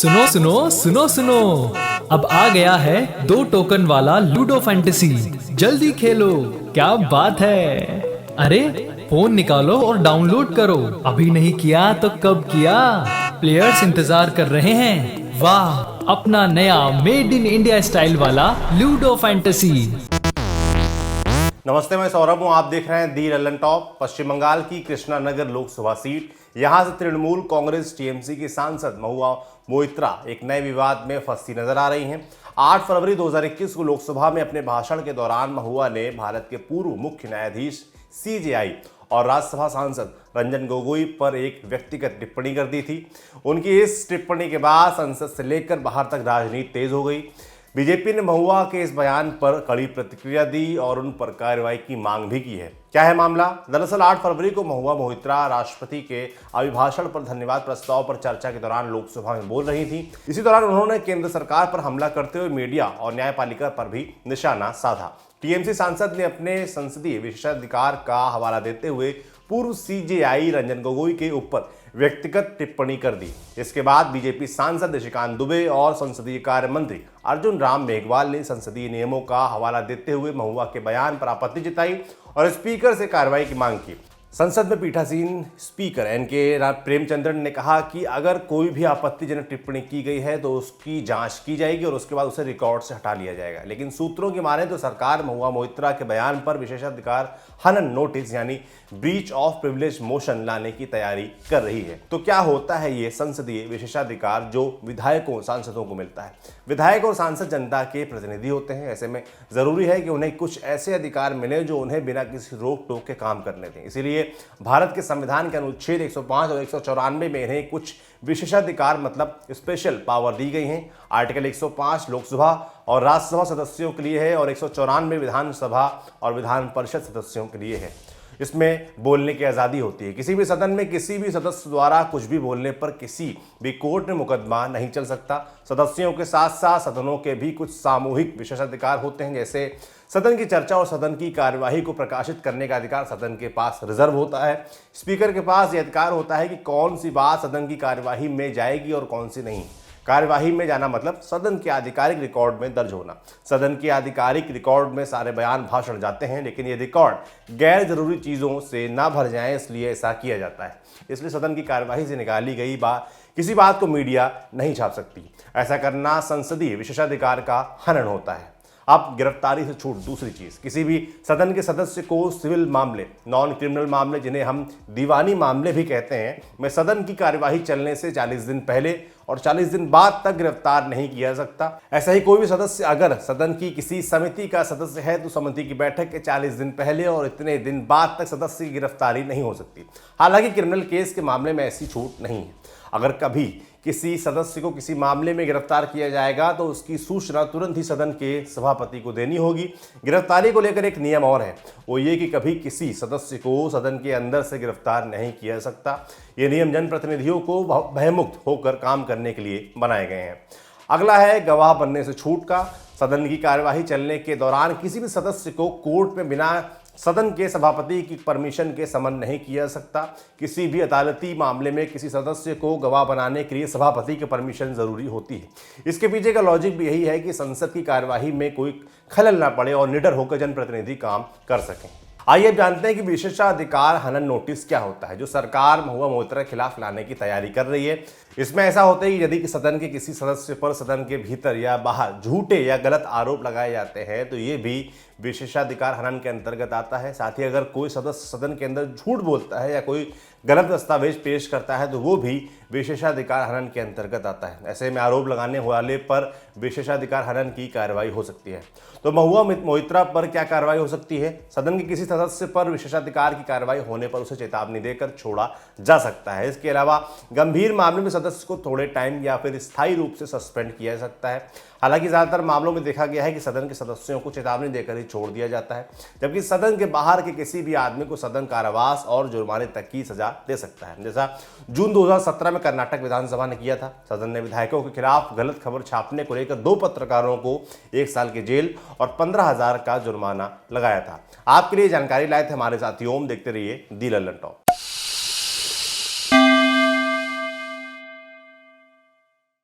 सुनो सुनो सुनो सुनो, अब आ गया है 2 टोकन वाला लूडो फैंटेसी। जल्दी खेलो, क्या बात है। अरे फोन निकालो और डाउनलोड करो। अभी नहीं किया तो कब किया। प्लेयर्स इंतजार कर रहे हैं। वाह, अपना नया मेड इन इंडिया स्टाइल वाला लूडो फैंटेसी। नमस्ते, मैं सौरभ हूं। आप देख रहे हैं दी लल्लन टॉप। पश्चिम बंगाल की कृष्णानगर लोकसभा सीट, यहां से तृणमूल कांग्रेस टीएमसी की सांसद महुआ मोइत्रा एक नए विवाद में फंसी नजर आ रही हैं। 8 फरवरी 2021 को लोकसभा में अपने भाषण के दौरान महुआ ने भारत के पूर्व मुख्य न्यायाधीश सीजेआई और राज्यसभा सांसद रंजन गोगोई पर एक व्यक्तिगत टिप्पणी कर दी थी। उनकी इस टिप्पणी के बाद संसद से लेकर बाहर तक राजनीति तेज हो गई। बीजेपी ने महुआ के इस बयान पर कड़ी प्रतिक्रिया दी और उन पर कार्रवाई की मांग भी की है। क्या है मामला? दरअसल 8 फरवरी को महुआ मोइत्रा राष्ट्रपति के अभिभाषण पर धन्यवाद प्रस्ताव पर चर्चा के दौरान लोकसभा में बोल रही थी। इसी दौरान उन्होंने केंद्र सरकार पर हमला करते हुए मीडिया और न्यायपालिका पर भी निशाना साधा। टीएमसी सांसद ने अपने संसदीय विशेषाधिकार का हवाला देते हुए पूर्व सीजेआई रंजन गोगोई के ऊपर व्यक्तिगत टिप्पणी कर दी। इसके बाद बीजेपी सांसद निशिकांत दुबे और संसदीय कार्य मंत्री अर्जुन राम मेघवाल ने संसदीय नियमों का हवाला देते हुए महुआ के बयान पर आपत्ति जताई और स्पीकर से कार्रवाई की मांग की। संसद में पीठासीन स्पीकर एनके प्रेमचंद्रन ने कहा कि अगर कोई भी आपत्तिजनक टिप्पणी की गई है तो उसकी जांच की जाएगी और उसके बाद उसे रिकॉर्ड से हटा लिया जाएगा। लेकिन सूत्रों की माने तो सरकार महुआ मोइत्रा के बयान पर विशेषाधिकार हनन नोटिस यानी ब्रीच ऑफ प्रिविलेज मोशन लाने की तैयारी कर रही है। तो क्या होता है ये संसदीय विशेषाधिकार जो विधायकों सांसदों को मिलता है? विधायक और सांसद जनता के प्रतिनिधि होते हैं। ऐसे में जरूरी है कि उन्हें कुछ ऐसे अधिकार मिले जो उन्हें बिना किसी रोक टोक के काम करने दें। इसीलिए भारत के संविधान के अनुच्छेद 105 और 194 में इन्हें कुछ विशेषाधिकार मतलब स्पेशल पावर दी गई हैं। आर्टिकल 105 लोकसभा और राज्यसभा सदस्यों के लिए है और 194 विधानसभा और विधान परिषद सदस्यों के लिए है। इसमें बोलने की आज़ादी होती है। किसी भी सदन में किसी भी सदस्य द्वारा कुछ भी बोलने पर किसी भी कोर्ट में मुकदमा नहीं चल सकता। सदस्यों के साथ साथ सदनों के भी कुछ सामूहिक विशेषाधिकार होते हैं, जैसे सदन की चर्चा और सदन की कार्यवाही को प्रकाशित करने का अधिकार सदन के पास रिजर्व होता है। स्पीकर के पास यह अधिकार होता है कि कौन सी बात सदन की कार्यवाही में जाएगी और कौन सी नहीं। कार्यवाही में जाना मतलब सदन के आधिकारिक रिकॉर्ड में दर्ज होना। सदन के आधिकारिक रिकॉर्ड में सारे बयान भाषण जाते हैं, लेकिन ये रिकॉर्ड गैर जरूरी चीज़ों से ना भर जाएं, इसलिए ऐसा किया जाता है। इसलिए सदन की कार्यवाही से निकाली गई किसी बात को मीडिया नहीं छाप सकती। ऐसा करना संसदीय विशेषाधिकार का हनन होता है। अब गिरफ्तारी से छूट दूसरी चीज, किसी भी सदन के सदस्य को सिविल मामले, नॉन क्रिमिनल मामले जिन्हें हम दीवानी मामले भी कहते हैं, में सदन की कार्यवाही चलने से 40 दिन पहले और 40 दिन बाद तक गिरफ्तार नहीं किया जा सकता। ऐसा ही कोई भी सदस्य अगर सदन की किसी समिति का सदस्य है तो समिति की बैठक के 40 दिन पहले और इतने दिन बाद तक सदस्य की गिरफ्तारी नहीं हो सकती। हालांकि क्रिमिनल केस के मामले में ऐसी छूट नहीं है। अगर कभी किसी सदस्य को किसी मामले में गिरफ्तार किया जाएगा तो उसकी सूचना तुरंत ही सदन के सभापति को देनी होगी। गिरफ्तारी को लेकर एक नियम और है, वो ये कि कभी किसी सदस्य को सदन के अंदर से गिरफ्तार नहीं किया जा सकता। ये नियम जनप्रतिनिधियों को भयमुक्त होकर काम करने के लिए बनाए गए हैं। अगला है गवाह बनने से छूट का। सदन की कार्यवाही चलने के दौरान किसी भी सदस्य को कोर्ट में बिना सदन के सभापति की परमिशन के समन नहीं किया जा सकता। किसी भी अदालती मामले में किसी सदस्य को गवाह बनाने के लिए सभापति की परमिशन जरूरी होती है। इसके पीछे का लॉजिक भी यही है कि संसद की कार्यवाही में कोई खलल ना पड़े और निडर होकर जनप्रतिनिधि काम कर सकें। आइए अब जानते हैं कि विशेषाधिकार हनन नोटिस क्या होता है, जो सरकार महुआ मोइत्रा के खिलाफ लाने की तैयारी कर रही है। इसमें ऐसा होता है कि यदि सदन के किसी सदस्य पर सदन के भीतर या बाहर झूठे या गलत आरोप लगाए जाते हैं तो ये भी विशेषाधिकार हनन के अंतर्गत आता है। साथ ही अगर कोई सदस्य सदन के अंदर झूठ बोलता है या कोई गलत दस्तावेज पेश करता है तो वो भी विशेषाधिकार हनन के अंतर्गत आता है। ऐसे में आरोप लगाने वाले पर विशेषाधिकार हनन की कार्रवाई हो सकती है। तो महुआ मोइत्रा पर क्या कार्रवाई हो सकती है? सदन के किसी सदस्य पर विशेषाधिकार की कार्रवाई होने पर उसे चेतावनी देकर छोड़ा जा सकता है। इसके अलावा गंभीर मामले में सदस्य को थोड़े टाइम या फिर स्थायी रूप से सस्पेंड किया जा सकता है। हालांकि ज्यादातर मामलों में देखा गया है कि सदन के सदस्यों को चेतावनी देकर ही छोड़ दिया जाता है, जबकि सदन के बाहर के किसी भी आदमी को सदन कारावास और जुर्माने तक की सजा दे सकता है, जैसा जून 2017 में कर्नाटक विधानसभा ने किया था। सदन ने विधायकों के खिलाफ गलत खबर छापने को लेकर 2 पत्रकारों को 1 साल की जेल और 15,000 का जुर्माना लगाया था। आपके लिए जानकारी लाए थे हमारे साथी ओम। देखते रहिए दी लल्लन टॉप।